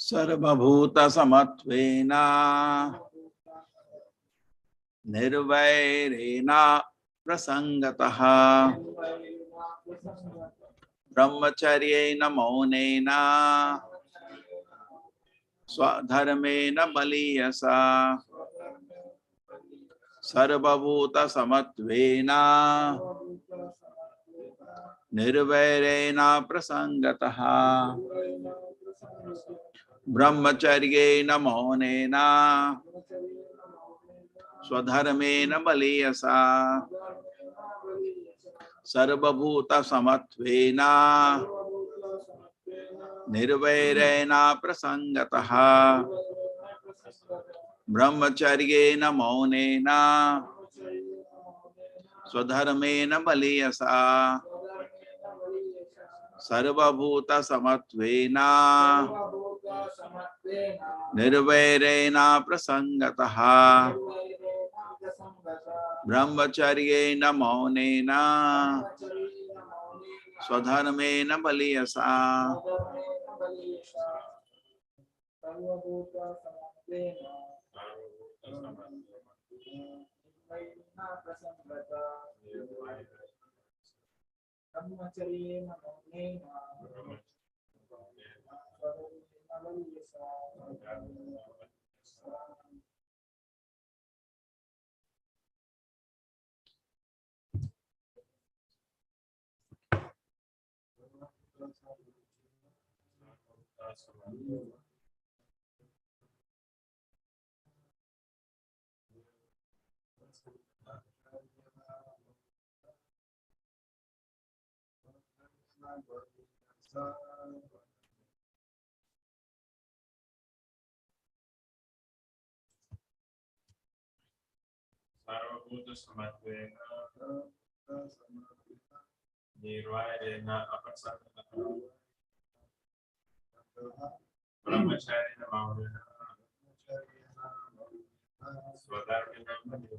सर्वभूत समत्वेना निर्वैरेना प्रसंगतः ब्रह्मचर्येण मौनेन स्वधर्मेण बलीयसा सर्वभूत समत्वेना निर्वैरेण प्रसंगतः ब्रह्मचर्येण मौनेन स्वधर्मेण बलीयसा सर्वभूत समत्वेन निर्वैरेण प्रसंगतः ब्रह्मचर्येण मौनेन स्वधर्मेण बलीयसा सर्वभूत समत्वेन निर्वैरेण प्रसंगतः ब्रह्मचर्येण मौनेन स्वधर्मेण बलीयसा सर्वभूत समत्वेन निर्वैरेण प्रसंगतः ब्रह्मचर्येण मौनेन स्वधर्मेण बलीयसा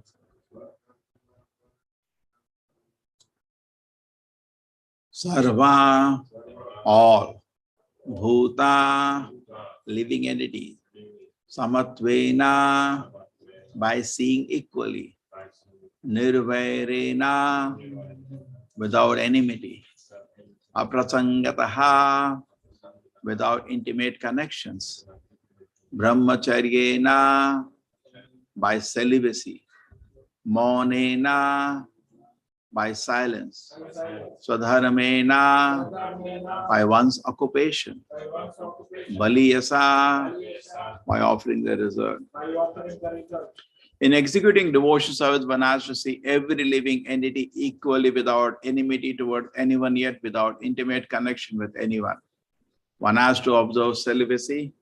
Sarva, all, bhuta, living entities, samatvena, by seeing equally, nirvairena, without enmity, aprasangataha, without intimate connections, brahmacharyena, by celibacy, maunena, by silence, swadharmena, by one's occupation, baliyasa, by offering the result. In executing devotional service, one has to see every living entity equally without enmity toward anyone, yet without intimate connection with anyone. One has to observe celibacy,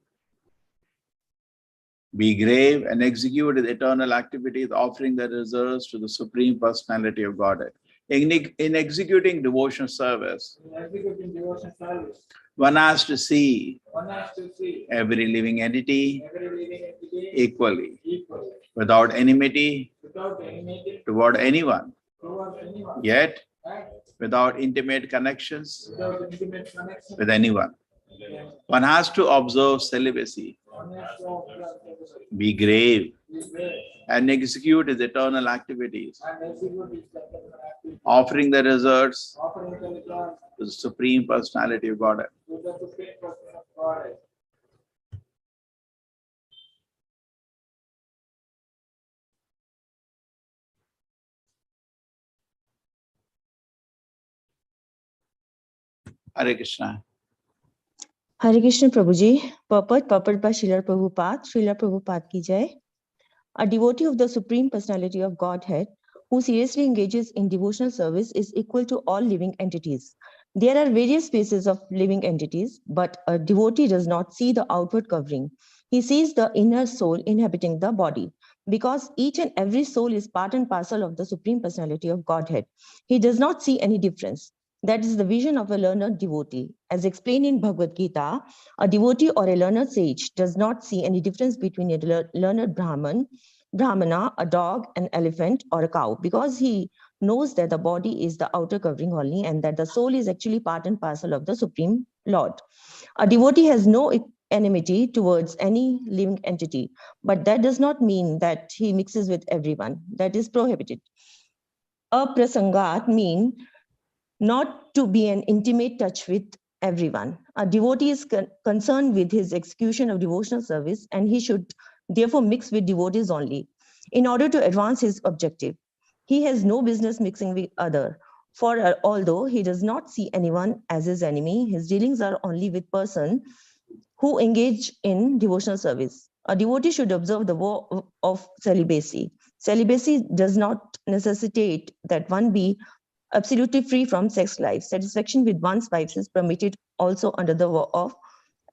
be grave, and execute the eternal activities, offering the results to the Supreme Personality of Godhead. In executing devotional service, one has to see every living entity equally, without enmity toward anyone, yet without intimate connections with anyone. One has to observe celibacy, be grave, and execute his eternal activities, offering the results to the Supreme Personality of Godhead. Hare Krishna. Hare Krishna Prabhuji. Purport by Srila Prabhupada ki jai. A devotee of the Supreme Personality of Godhead who seriously engages in devotional service is equal to all living entities. There are various species of living entities, but a devotee does not see the outward covering. He sees the inner soul inhabiting the body. Because each and every soul is part and parcel of the Supreme Personality of Godhead, he does not see any difference. That is the vision of a learned devotee. As explained in Bhagavad Gita, a devotee or a learned sage does not see any difference between a learned Brahmana, a dog, an elephant, or a cow, because he knows that the body is the outer covering only and that the soul is actually part and parcel of the Supreme Lord. A devotee has no enmity towards any living entity, but that does not mean that he mixes with everyone. That is prohibited. Aprasangat mean not to be an intimate touch with everyone. A devotee is concerned with his execution of devotional service, and he should therefore mix with devotees only in order to advance his objective. He has no business mixing with other. For although he does not see anyone as his enemy, his dealings are only with persons who engage in devotional service. A devotee should observe the vow of celibacy. Celibacy does not necessitate that one be absolutely free from sex life. Satisfaction with one's wife is permitted also under the vow of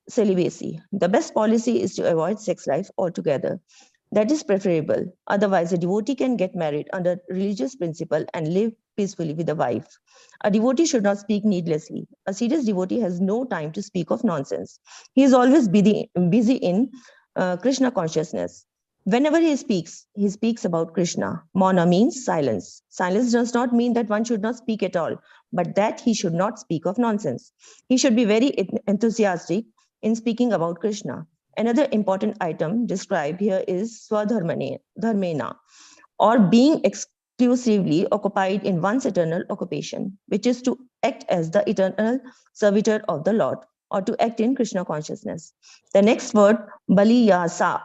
celibacy. The best policy is to avoid sex life altogether. That is preferable. Otherwise, a devotee can get married under religious principle and live peacefully with a wife. A devotee should not speak needlessly. A serious devotee has no time to speak of nonsense. He is always busy in Krishna consciousness. Whenever he speaks about Krishna. Mauna means silence. Silence does not mean that one should not speak at all, but that he should not speak of nonsense. He should be very enthusiastic in speaking about Krishna. Another important item described here is swadharmena, or being exclusively occupied in one's eternal occupation, which is to act as the eternal servitor of the Lord, or to act in Krishna consciousness. The next word, baliyasa,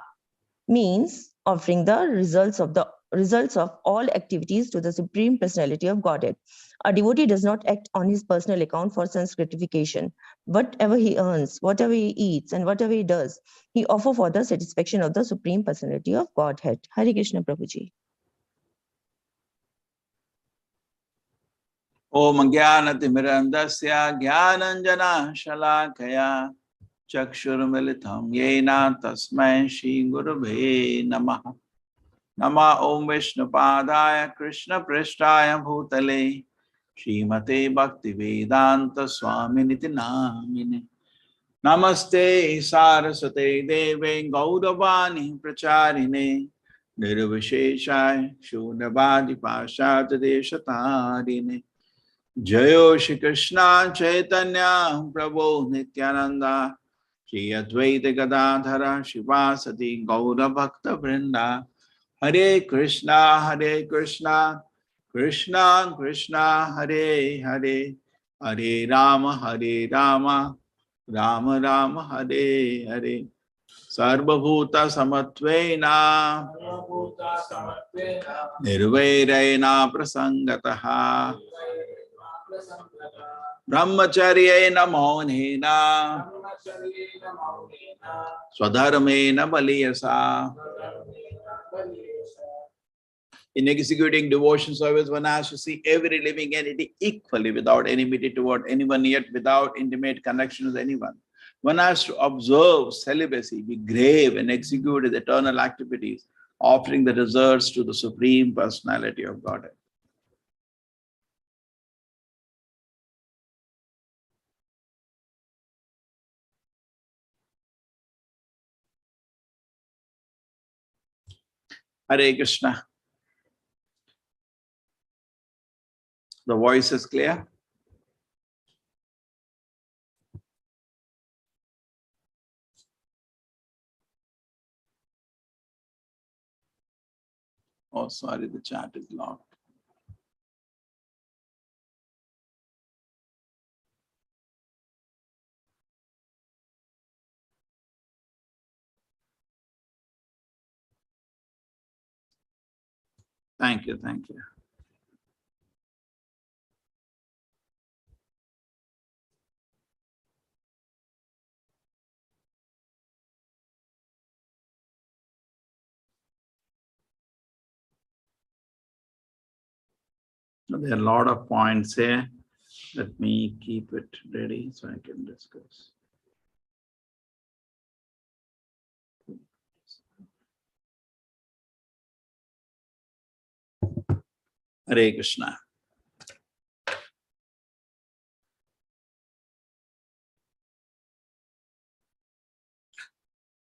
means offering the results of all activities to the Supreme Personality of Godhead. A devotee does not act on his personal account for sense gratification. Whatever he earns, whatever he eats, and whatever he does, he offers for the satisfaction of the Supreme Personality of Godhead. Hare Krishna, Prabhuji. Om Jnanatimirandasya Jnananjana Shalakaya Chakshurmilitam Yena Tasmai Shri Gurave Namaha. Nama Om Vishnu Padaya Krishna Prishtaya Bhutale Srimate Bhakti Vedanta Swami Niti Namine. Namaste Saraswate Deve Gaudavani Pracharine Nirvisheshai Shunavadi Pashad Deshatarine. Jayo Shri Krishna Chaitanya Prabhu Nityananda Shri Advaita Gadadhara Shivasati Gaura Bhakta Vrinda. Hare Krishna Krishna Krishna Hare Hare, Hare Rama Rama Rama Hare Hare. Sarvabhuta Samatvena Nirvairena Prasangataha Brahmacharyena Maunena Swadharmena Baliyasa. In executing devotion service, one has to see every living entity equally without enmity toward anyone, yet without intimate connection with anyone. One has to observe celibacy, be grave, and execute his eternal activities, offering the results to the Supreme Personality of Godhead. Hare Krishna. The voice is clear? Oh, sorry, the chat is locked. Thank you, thank you. There are a lot of points here. Let me keep it ready so I can discuss. Hare Krishna.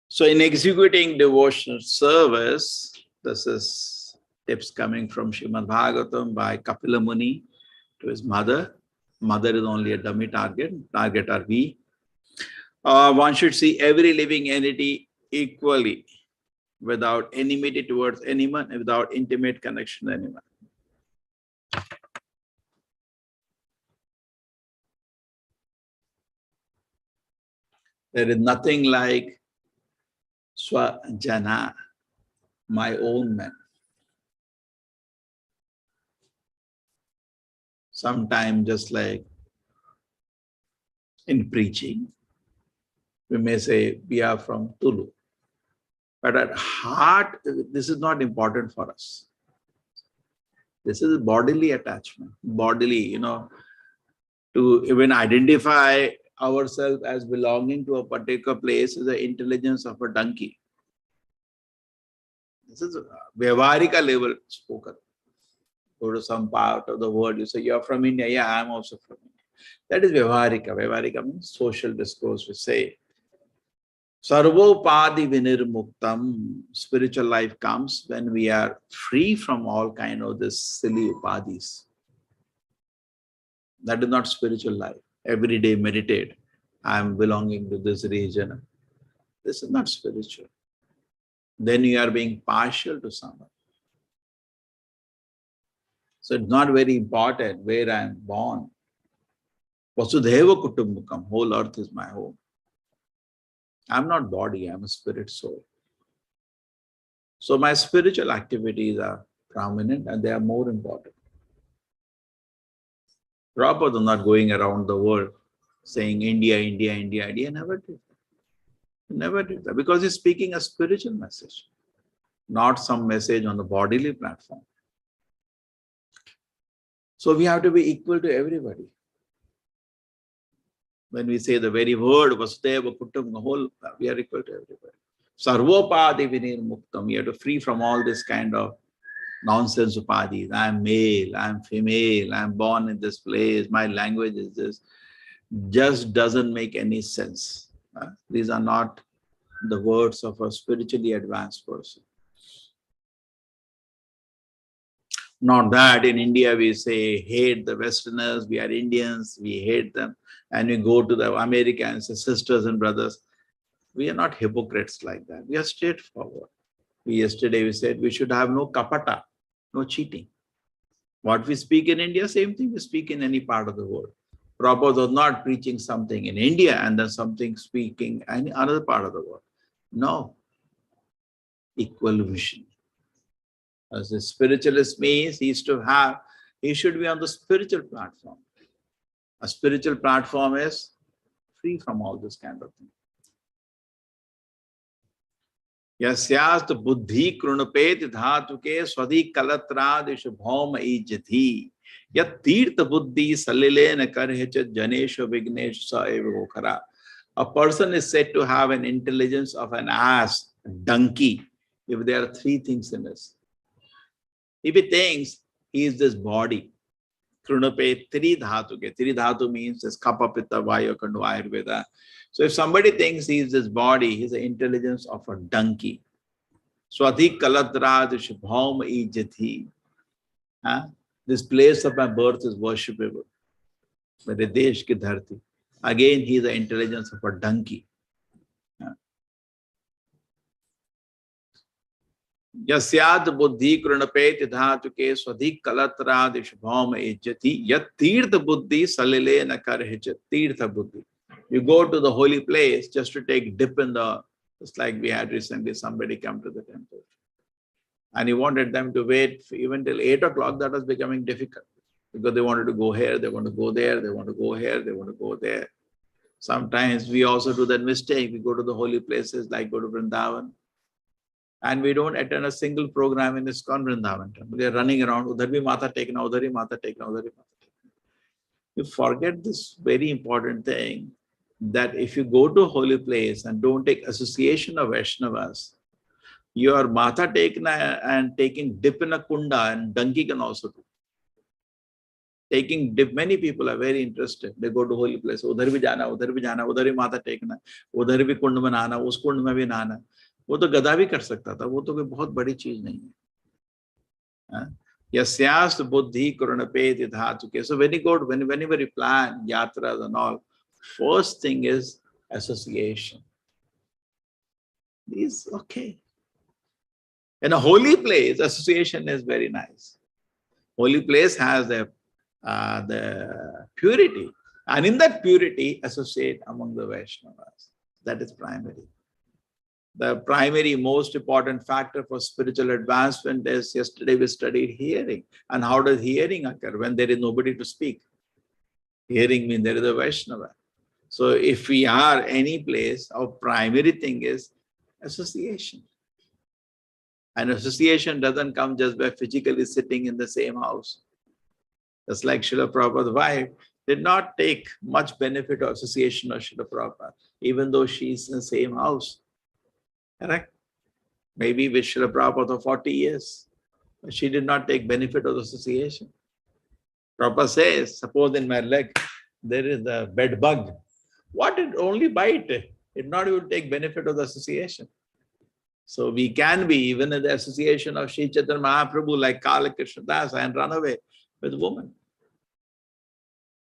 So in executing devotional service, this is tips coming from Srimad Bhagavatam by Kapila Muni to his mother. Mother is only a dummy target. Target are we. One should see every living entity equally, without enmity towards anyone, without intimate connection to anyone. There is nothing like swajana, my own man. Sometimes, just like in preaching, we may say we are from Tulu. But at heart, this is not important for us. This is bodily attachment, bodily, to even identify ourselves as belonging to a particular place is the intelligence of a donkey. This is a Vyavarika level spoken. Go to some part of the world, you say, you're from India. Yeah, I'm also from India. That is Vyavarika. Vyavarika means social discourse. We say, Sarvopadi vinirmuktam. Spiritual life comes when we are free from all kind of this silly upadis. That is not spiritual life. Every day meditate. I am belonging to this region. This is not spiritual. Then you are being partial to someone. So it's not very important where I am born. Vasudhaiva kutumbakam. Whole earth is my home. I'm not body, I'm a spirit soul. So my spiritual activities are prominent and they are more important. Prabhupada is not going around the world saying India, India, India, India. Never did that. Never did that because he's speaking a spiritual message, not some message on the bodily platform. So we have to be equal to everybody. When we say the very word, Vasudeva Kutum, the whole, we are equal to everybody. Sarvopadi vinirmuktam. We have to free from all this kind of nonsense upadis. I am male, I am female, I am born in this place, my language is this. Just doesn't make any sense. These are not the words of a spiritually advanced person. Not that in India we say, hate the Westerners, we are Indians, we hate them. And we go to the Americans, sisters and brothers. We are not hypocrites like that. We are straightforward. Yesterday we said we should have no kapata, no cheating. What we speak in India, same thing we speak in any part of the world. Prabhupada was not preaching something in India and then something speaking in another part of the world. No. Equal vision. As a spiritualist means he should be on the spiritual platform. A spiritual platform is free from all this kind of thing. Yasyast buddhi krunapet dhatuke swadi kalatradish bhauma ijati yat tirtha buddhi salilena karhechat janesha vignesh sa eva gokhara. A person is said to have an intelligence of an ass, a donkey, if there are three things in us. If he thinks he is this body, Krunape Tri Dhatuke. Tri Dhatu means this Kapha Pitta Vaya Kandu Ayurveda. So if somebody thinks he is this body, he is the intelligence of a donkey. Swadhi Kaladradish Bhaum Ijati. This place of my birth is worshipable. Desh ki dharti. Again, he is the intelligence of a donkey. Yasyad buddhi krunapet dhatuke swadhi kalatradish bhauma ijjati yat tirtha buddhi salile na karhichat. Tirtha buddhi. You go to the holy place just to take dip in just like we had recently, somebody come to the temple. And he wanted them to wait even till 8 o'clock. That was becoming difficult because they wanted to go here, they want to go there, they want to go here, they want to go there. Sometimes we also do that mistake. We go to the holy places like go to Vrindavan. And we don't attend a single program in ISKCON Vrindavan. We are running around, udhar bhi mata tekna, udhar hi mata tekna, udhar hi mata tekna. You forget this very important thing, that if you go to a holy place and don't take association of Vaishnavas, your mata tekna and taking dip in a kunda and donkey can also do. Taking dip, many people are very interested. They go to holy place, udhar bhi jana, udhar hi mata tekna, udhar bhi kund banana, us kund mein bhi nahana. वो तो गधा भी कर सकता था, वो तो कोई बहुत बड़ी चीज नहीं है. Yasyast buddhi kurunapeti dhatuke. So when you go, whenever you plan yatras and all, first thing is association. Is okay. In a holy place, association is very nice. Holy place has the purity, and in that purity, associate among the Vaishnavas. That is primary. The primary, most important factor for spiritual advancement is, yesterday we studied hearing. And how does hearing occur? When there is nobody to speak. Hearing means there is a Vaishnava. So if we are any place, our primary thing is association. And association doesn't come just by physically sitting in the same house. Just like Srila Prabhupada's wife did not take much benefit of association of Srila Prabhupada, even though she's in the same house. Correct? Maybe with Srila Prabhupada for 40 years. But she did not take benefit of association. Prabhupada says, suppose in my leg there is a bed bug. What, it only bite? It not even take benefit of the association. So we can be even in the association of Sri Chaitanya Mahaprabhu like Kala Krishna Das and run away with women.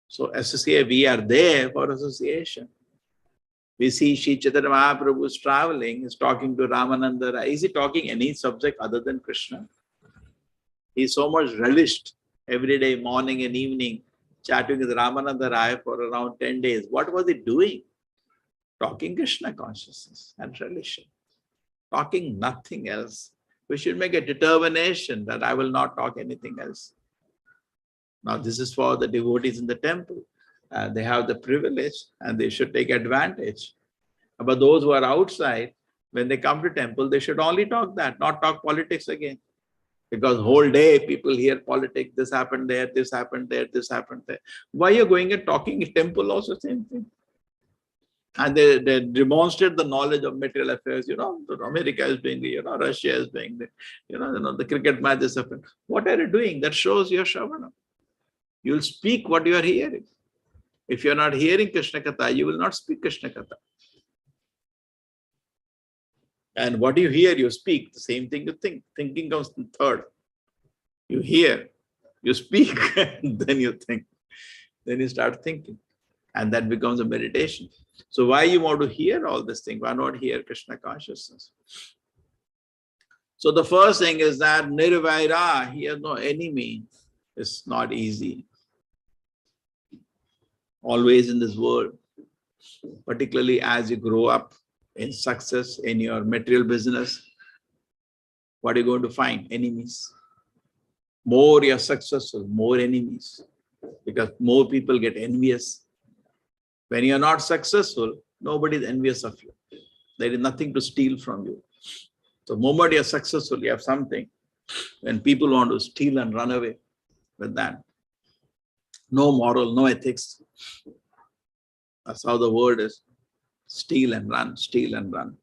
So associate, we are there for association. We see Sri Chaitanya Mahaprabhu is traveling, is talking to Ramananda Rai. Is he talking any subject other than Krishna? He so much relished every day, morning and evening, chatting with Ramananda Rai for around 10 days. What was he doing? Talking Krishna consciousness and relation. Talking nothing else. We should make a determination that I will not talk anything else. Now this is for the devotees in the temple. They have the privilege and they should take advantage. But those who are outside, when they come to temple, they should only talk that, not talk politics again. Because whole day people hear politics, this happened there, this happened there, this happened there. Why are you going and talking in temple also same thing? And they demonstrate the knowledge of material affairs. You know, America is doing it, Russia is doing it. The cricket matches happen. What are you doing? That shows your Shravana. You'll speak what you are hearing. If you're not hearing Krishna Katha, you will not speak Krishna Katha. And what you hear, you speak. The same thing you think. Thinking comes in third. You hear, you speak, and then you think. Then you start thinking. And that becomes a meditation. So why you want to hear all this thing? Why not hear Krishna consciousness? So the first thing is that nirvaira, he has no enemy. It's not easy. Always in this world, particularly as you grow up in success in your material business, what are you going to find? Enemies. More you're successful, more enemies. Because more people get envious. When you're not successful, nobody is envious of you. There is nothing to steal from you. So the moment you're successful, you have something. When people want to steal and run away with that. No moral, no ethics. That's how the word is. Steal and run, steal and run.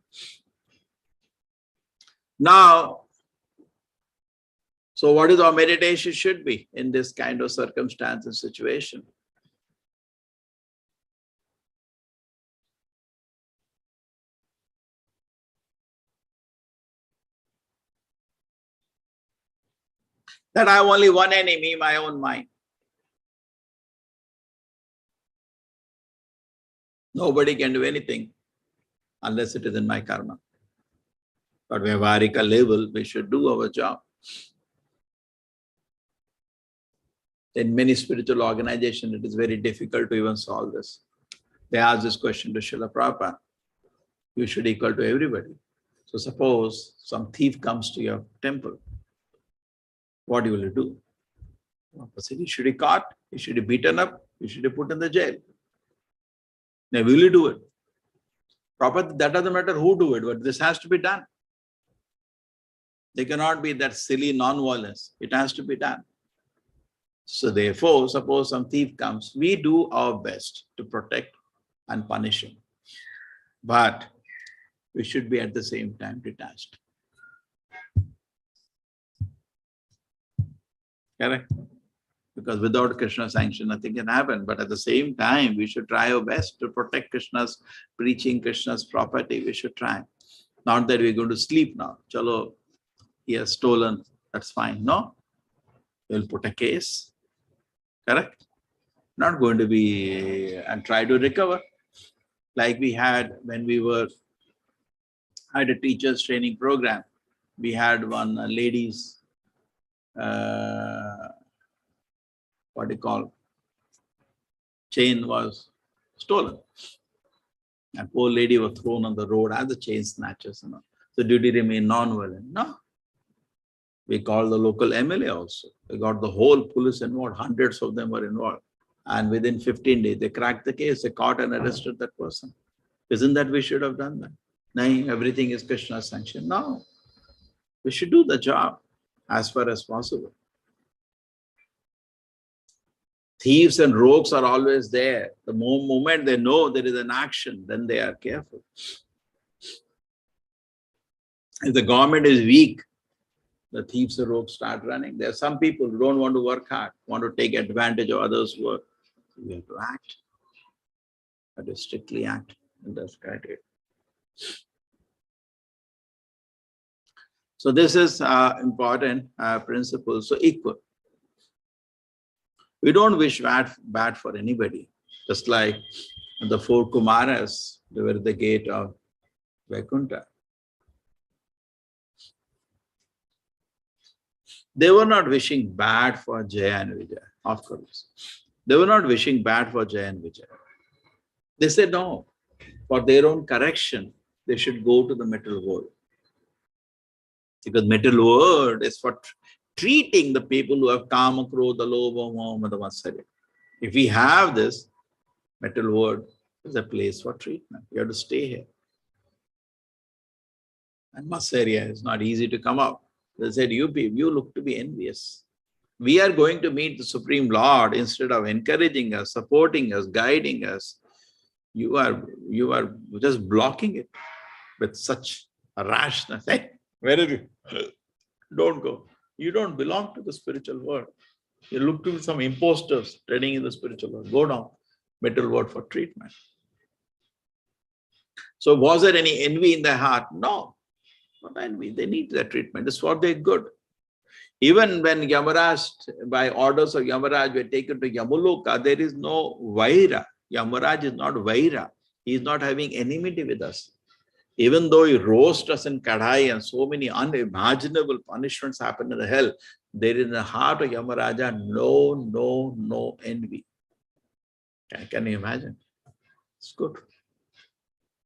Now, so what is our meditation should be in this kind of circumstance and situation? That I have only one enemy, my own mind. Nobody can do anything unless it is in my karma. But Vyavaharika level, we should do our job. In many spiritual organizations, it is very difficult to even solve this. They ask this question to Srila Prabhupada. You should equal to everybody. So suppose some thief comes to your temple. What will you do? Prabhupada said, he should be caught, he should be beaten up, he should be put in the jail. Now, will you do it? Prabhupada, that doesn't matter who do it, but this has to be done. There cannot be that silly non-violence. It has to be done. So therefore, suppose some thief comes, we do our best to protect and punish him. But we should be at the same time detached. Correct? Because without Krishna's sanction, nothing can happen. But at the same time, we should try our best to protect Krishna's preaching, Krishna's property. We should try. Not that we're going to sleep now. Chalo, he has stolen. That's fine. No. We'll put a case. Correct? Not going to be and try to recover. Like we had when we had a teachers training program. We had one ladies, what do you call, chain was stolen. And poor lady was thrown on the road as the chain snatchers. So did he remain non-violent? No. We called the local MLA also. They got the whole police involved. Hundreds of them were involved. And within 15 days, they cracked the case. They caught and arrested that person. Isn't that we should have done that? No, everything is Krishna's sanction. No. We should do the job as far as possible. Thieves and rogues are always there. The moment they know there is an action, then they are careful. If the government is weak, the thieves and rogues start running. There are some people who don't want to work hard, want to take advantage of others' work. We have to act. That is strictly act in this criteria. So this is important principle. So equal. We don't wish bad for anybody. Just like the 4 Kumaras, they were at the gate of Vaikuntha. They were not wishing bad for Jaya and Vijaya, of course. They were not wishing bad for Jaya and Vijaya. They said no, for their own correction, they should go to the material world. Because material world is for treating the people who have kama, krodha, lobha, moha, mada, matsarya. If we have this, material world is a place for treatment. You have to stay here. And matsarya is not easy to come out. They said, you people, you look to be envious. We are going to meet the Supreme Lord. Instead of encouraging us, supporting us, guiding us, you are just blocking it with such a rashness. Hey, where are you? Don't go. You don't belong to the spiritual world. You look to some imposters trading in the spiritual world. Go down, material world for treatment. So was there any envy in their heart? No, not envy. They need that treatment. It's for their good. Even when Yamaraj, by orders of Yamaraj, were taken to Yamaloka, there is no Vaira. Yamaraj is not Vaira. He is not having enmity with us. Even though he roasts us in Kadhai and so many unimaginable punishments happen in the hell, there is in the heart of Yamaraja no envy. Can you imagine? It's good.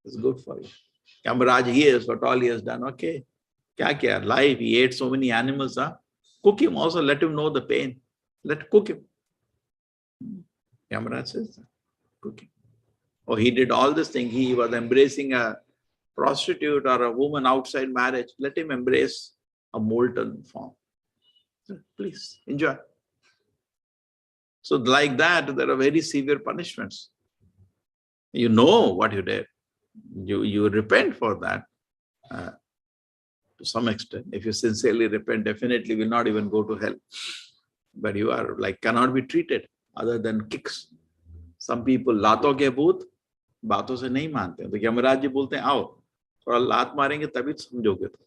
It's good for you. Yamaraj hears what all he has done. Okay. Kya life, he ate so many animals. Huh? Cook him also, let him know the pain. Cook him. Yamaraj says, cook him. Oh, he did all this thing. He was embracing a prostitute or a woman outside marriage. Let him embrace a molten form. Please, enjoy. So like that, there are very severe punishments. You know what you did. You repent for that to some extent. If you sincerely repent, definitely will not even go to hell. But you are like, cannot be treated other than kicks. Some people, लातों के भूत बातों से नहीं मानते. तो यमराज जी बोलते हैं आओ थोड़ा लात मारेंगे तभी समझोगे. तो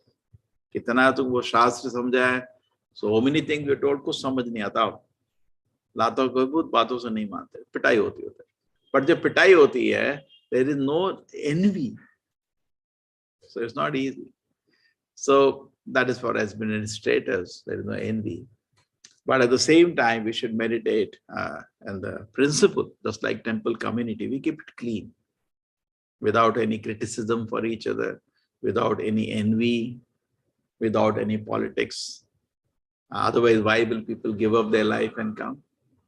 कितना तुम वो शास्त्र समझा है. So many things we told, कुछ समझ नहीं आता. लातों के भूत बातों से नहीं मानते. पिटाई होती है. But जब पिटाई होती है, there is no envy. So it's not easy. So that is for administrators. There is no envy. But at the same time, we should meditate and the principle, just like temple community, we keep it clean, without any criticism for each other, without any envy, without any politics. Otherwise, why will people give up their life and come?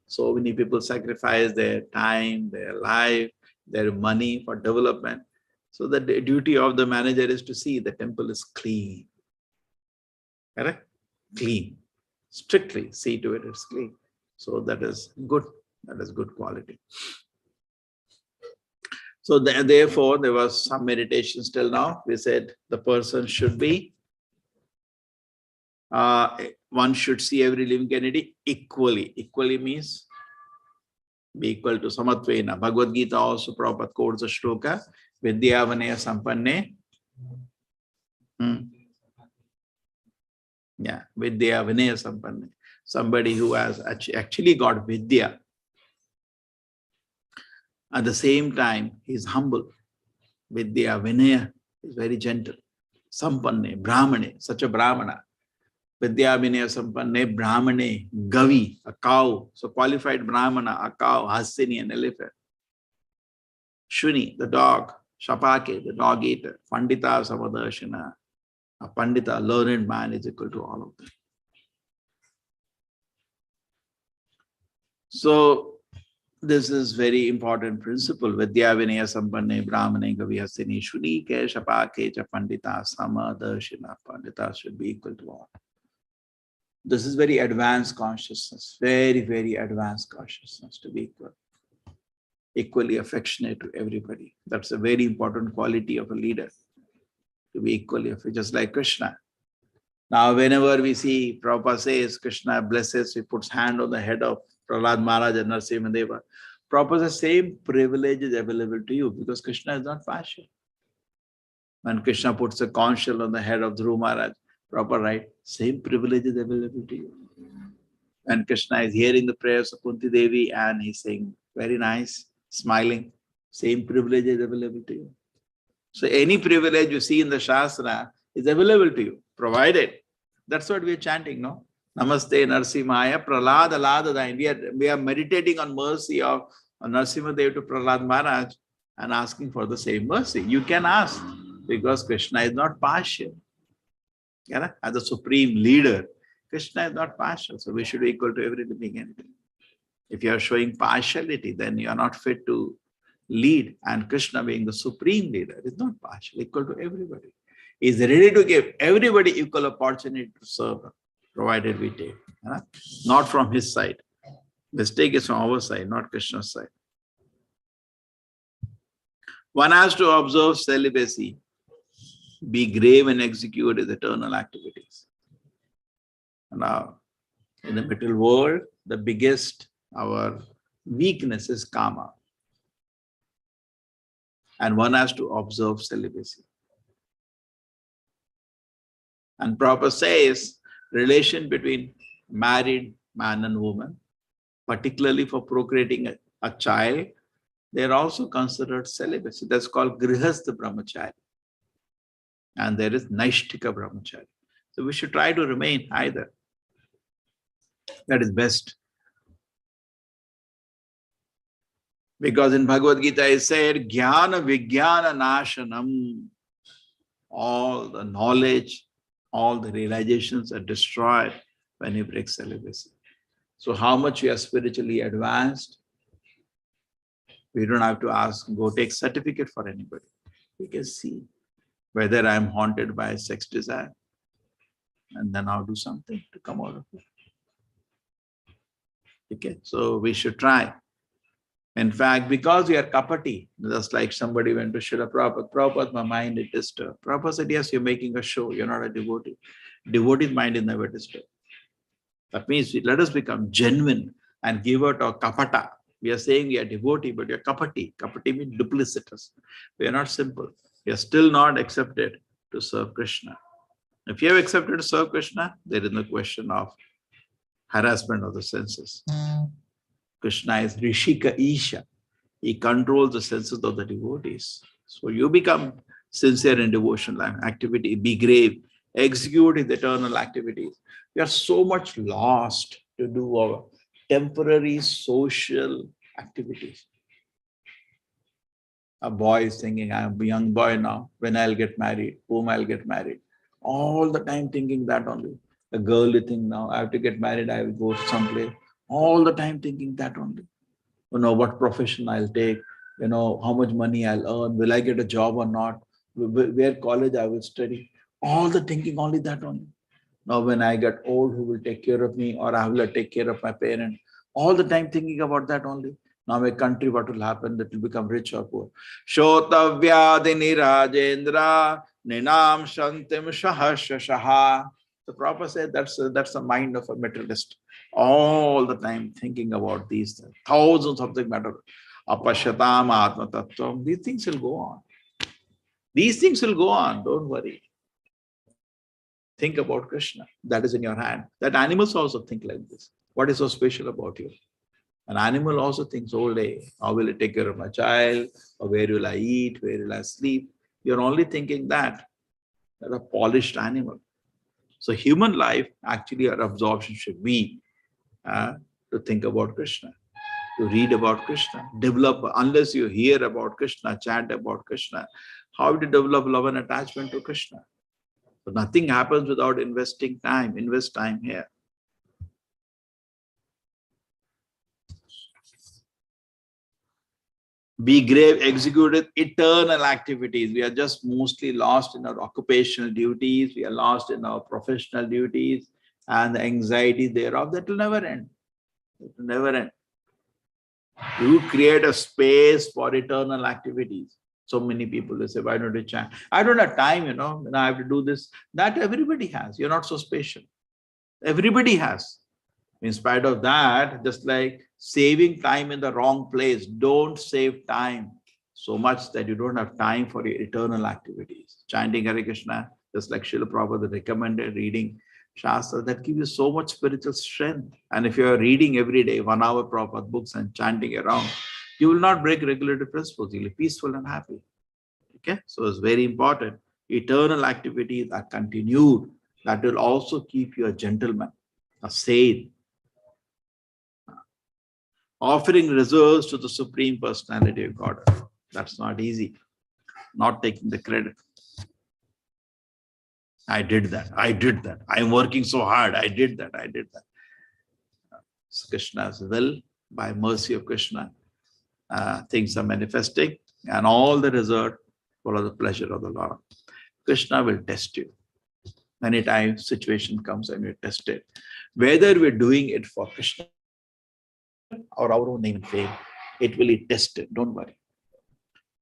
So many people sacrifice their time, their life, their money for development. So the duty of the manager is to see the temple is clean. Correct? Clean. Strictly see to it, it's clean. So that is good. That is good quality. So therefore, there was some meditations till now. We said the person should be, one should see every living entity equally. Equally means be equal to Samatvena. Bhagavad Gita also, Prabhupada quotes a shloka, Vidya Vanaya Sampanne. Yeah, Vidya Vinaya Sampanne. Somebody who has actually got Vidya. At the same time, he is humble. Vidya, Vinaya is very gentle. Sampanne, Brahmane, such a Brahmana. Vidya, Vinaya, Sampanne, Brahmane, Gavi, a cow. So qualified Brahmana, a cow, Hasini, an elephant. Shuni, the dog. Shapake, the dog eater. Pandita, Samadarshana. A Pandita, learned man, is equal to all of them. So this is very important principle. Vidya Vinaya Sampanne Brahmane Gavihasini Shuni Ke Shapake Cha Pandita Samadarshina. Pandita should be equal to all. This is very advanced consciousness, very, very advanced consciousness to be equal. Equally affectionate to everybody. That's a very important quality of a leader. To be equally affectionate, just like Krishna. Now, whenever we see Prabhupada says Krishna blesses, he puts hand on the head of Prahlad Maharaj and Narasimha. Prabhupada says same privilege is available to you because Krishna is not partial. When Krishna puts a conch shell on the head of Dhruva Maharaj, Prabhupada right, same privilege is available to you. And Krishna is hearing the prayers of Kunti Devi and he's saying, very nice, smiling, same privilege is available to you. So any privilege you see in the Shastra is available to you, provided. That's what we are chanting, no? Namaste Narasimhaya Prahlada Ladadain. We are meditating on mercy of Narasimha Dev to Prahlad Maharaj and asking for the same mercy. You can ask because Krishna is not partial. Yeah, as a supreme leader, Krishna is not partial. So we should be equal to every living entity. If you are showing partiality, then you are not fit to lead. And Krishna being the supreme leader is not partial, equal to everybody. He is ready to give everybody equal opportunity to serve him, provided we take. Not from his side. Mistake is from our side, not Krishna's side. One has to observe celibacy, be grave and execute his eternal activities. Now, in the material world, the biggest, our weakness is karma. And one has to observe celibacy. And Prabhupada says, relation between married man and woman, particularly for procreating a child, they are also considered celibacy. That's called Grihastha Brahmachari. And there is Naishtika Brahmachari. So we should try to remain either. That is best. Because in Bhagavad Gita it said, Jnana Vijnana Nashanam. All the knowledge, all the realizations are destroyed when you break celibacy. So how much you are spiritually advanced, we don't have to ask, go take certificate for anybody. We can see whether I am haunted by sex desire. And then I'll do something to come out of it. Okay, so we should try. In fact, because we are kapati, just like somebody went to Srila Prabhupada, Prabhupada, my mind is disturbed. Prabhupada said, yes, you're making a show, you're not a devotee. Devotee's mind is never disturbed. That means let us become genuine and give out our kapata. We are saying we are devotee, but we are kapati. Kapati means duplicitous. We are not simple. We are still not accepted to serve Krishna. If you have accepted to serve Krishna, there is no question of harassment of the senses. Krishna is Rishika Isha. He controls the senses of the devotees. So you become sincere in devotional activity, be grave, execute his eternal activities. We are so much lost to do our temporary social activities. A boy is thinking, I'm a young boy now, when I'll get married, whom I'll get married. All the time thinking that only. A girl you think now, I have to get married, I will go to someplace. All the time thinking that only. You know, what profession I'll take, you know, how much money I'll earn, will I get a job or not, where college I will study. All the thinking only that only. Now when I get old, who will take care of me, or I will take care of my parents. All the time thinking about that only. Now my country, what will happen, that will become rich or poor. Shotavyadini Rajendra Ninam Shantim Shahashaha. The Prabhupada said that's the mind of a materialist. All the time thinking about these things. Thousands of things matter. Apashatam Atma Tattvam. These things will go on. These things will go on. Don't worry. Think about Krishna. That is in your hand. That animals also think like this. What is so special about you? An animal also thinks all day, how will I take care of my child, or where will I eat, where will I sleep? You're only thinking that. You're a polished animal. So human life, actually our absorption should be to think about Krishna, to read about Krishna, develop, unless you hear about Krishna, chant about Krishna, how to develop love and attachment to Krishna? So nothing happens without investing time. Invest time here. Be grave, executed eternal activities. We are just mostly lost in our occupational duties. We are lost in our professional duties and the anxiety thereof. That will never end. It will never end. You create a space for eternal activities. So many people, they say, why don't you chant? I don't have time, I have to do this. That everybody has. You're not so special. Everybody has. In spite of that, just like saving time in the wrong place, don't save time so much that you don't have time for your eternal activities. Chanting Hare Krishna, just like Srila Prabhupada recommended, reading Shastra, that gives you so much spiritual strength. And if you're reading every day, 1 hour Prabhupada books and chanting around, you will not break regulative principles. You'll be peaceful and happy. Okay, so it's very important. Eternal activities are continued. That will also keep you a gentleman, a sage. Offering reserves to the Supreme Personality of God. That's not easy. Not taking the credit. I did that. I did that. I'm working so hard. I did that. I did that. It's Krishna's will, by mercy of Krishna, things are manifesting, and all the result for the pleasure of the Lord. Krishna will test you. Anytime situation comes and we test it, whether we're doing it for Krishna or our own name and fame, it will be tested. Don't worry.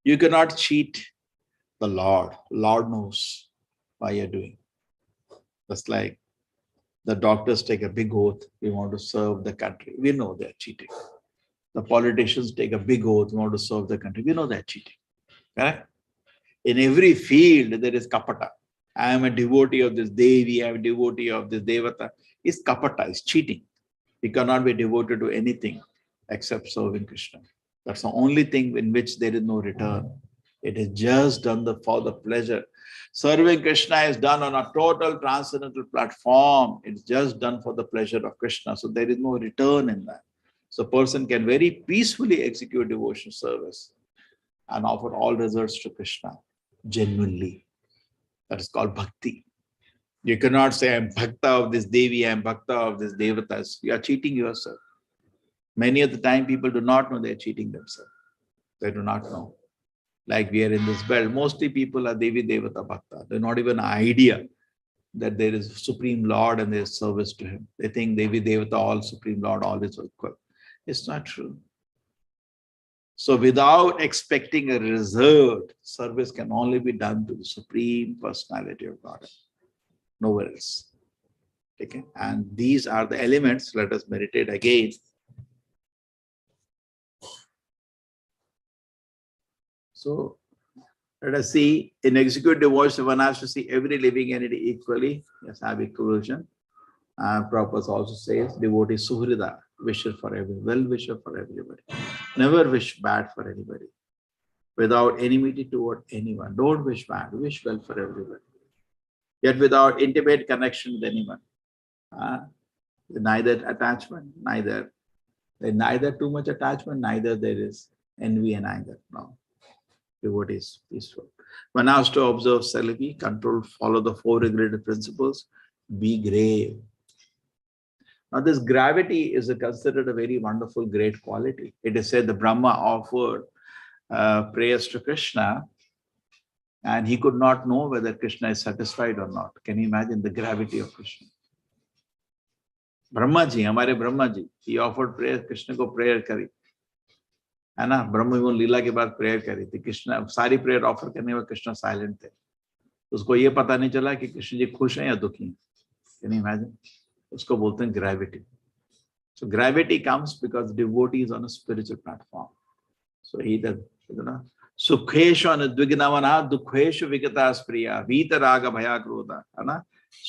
You cannot cheat the Lord. Lord knows why you're doing. Just like the doctors take a big oath, we want to serve the country. We know they're cheating. The politicians take a big oath, we want to serve the country. We know they're cheating. Correct? In every field, there is kapata. I am a devotee of this Devi, I am a devotee of this Devata. It's kapata, it's cheating. We cannot be devoted to anything except serving Krishna. That's the only thing in which there is no return. It is just done for the pleasure. Serving Krishna is done on a total transcendental platform. It's just done for the pleasure of Krishna. So there is no return in that. So a person can very peacefully execute devotional service and offer all results to Krishna genuinely. That is called bhakti. You cannot say, I'm bhakta of this Devi, I'm bhakta of this Devatas. You are cheating yourself. Many of the time, people do not know they are cheating themselves. They do not know. Like we are in this belt, mostly people are Devi Devata Bhakta. They're not even an idea that there is Supreme Lord and there is service to him. They think Devi Devata, all Supreme Lord, all is equal. It's not true. So without expecting a result, service can only be done to the Supreme Personality of God. Nowhere else. Okay? And these are the elements. Let us meditate again. So let us see, in execute devotion, one has to see every living entity equally. Yes, have equation. Prabhupada also says, devotee suhrida, wishes for everyone, well-wisher for everybody. Never wish bad for anybody. Without enmity toward anyone. Don't wish bad, wish well for everybody. Yet without intimate connection with anyone. Neither attachment, neither too much attachment, neither there is envy and anger. No. Devotee is peaceful. One has to observe self-be, control, follow the 4 regulated principles, be grave. Now this gravity is considered a very wonderful, great quality. It is said the Brahma offered prayers to Krishna and he could not know whether Krishna is satisfied or not. Can you imagine the gravity of Krishna? Brahmaji, Hamare Brahmaji, he offered prayer, Krishna ko prayer kari. है ना, ब्रह्म विमोहन लीला के बाद prayer करी थी. कृष्ण सारी prayer offer करने में Krishna silent थे. उसको ये पता नहीं चला कि कृष्ण जी खुश हैं या दुखी हैं. Can you imagine? उसको बोलते हैं gravity. So gravity comes because devotee is on a spiritual platform. So he does, Sukheshu anudvignamana dukheshu vigatas priya vita raga bhaya krodha. है ना?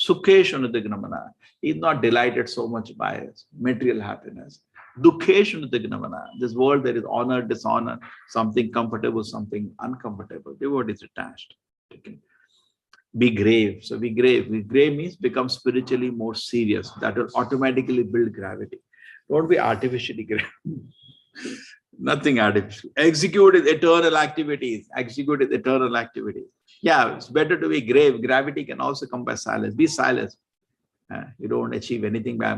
Sukheshu anudvignamana. He is not delighted so much by material happiness. Dukheshu Nityagnavana. This world there is honor, dishonor, something comfortable, something uncomfortable. Devotee is attached. Okay. Be grave. So be grave. Be grave means become spiritually more serious. That will automatically build gravity. Don't be artificially grave. Nothing artificial. Execute with eternal activities. Execute with eternal activities. Yeah, it's better to be grave. Gravity can also come by silence. Be silent. You don't achieve anything by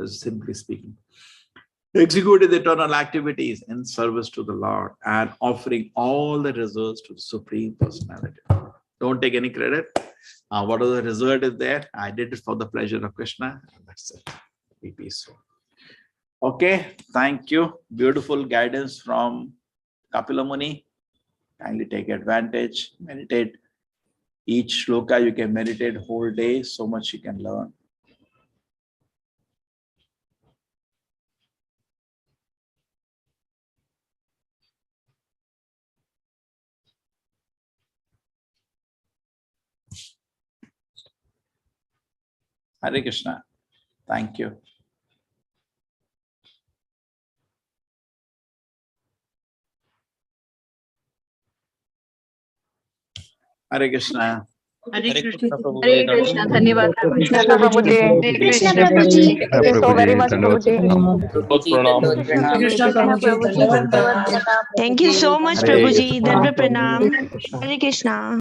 simply speaking. Execute with eternal activities in service to the Lord and offering all the results to the Supreme Personality. Don't take any credit. Whatever the result is there, I did it for the pleasure of Krishna. That's it. Be peaceful. Okay, thank you. Beautiful guidance from Kapila Muni. Kindly take advantage. Meditate. Each shloka you can meditate whole day. So much you can learn. Hare Krishna. Thank you. Hare Krishna. Hare Krishna. Hare Krishna. Dhanyavad Prabhuji. Krishna Prabhuji. Krishna Prabhuji. Thank you so very much, Prabhuji. Krishna Prabhuji. Thank you so much, Hare Prabhuji. Krishna. Dandavat Pranam. Hare Krishna.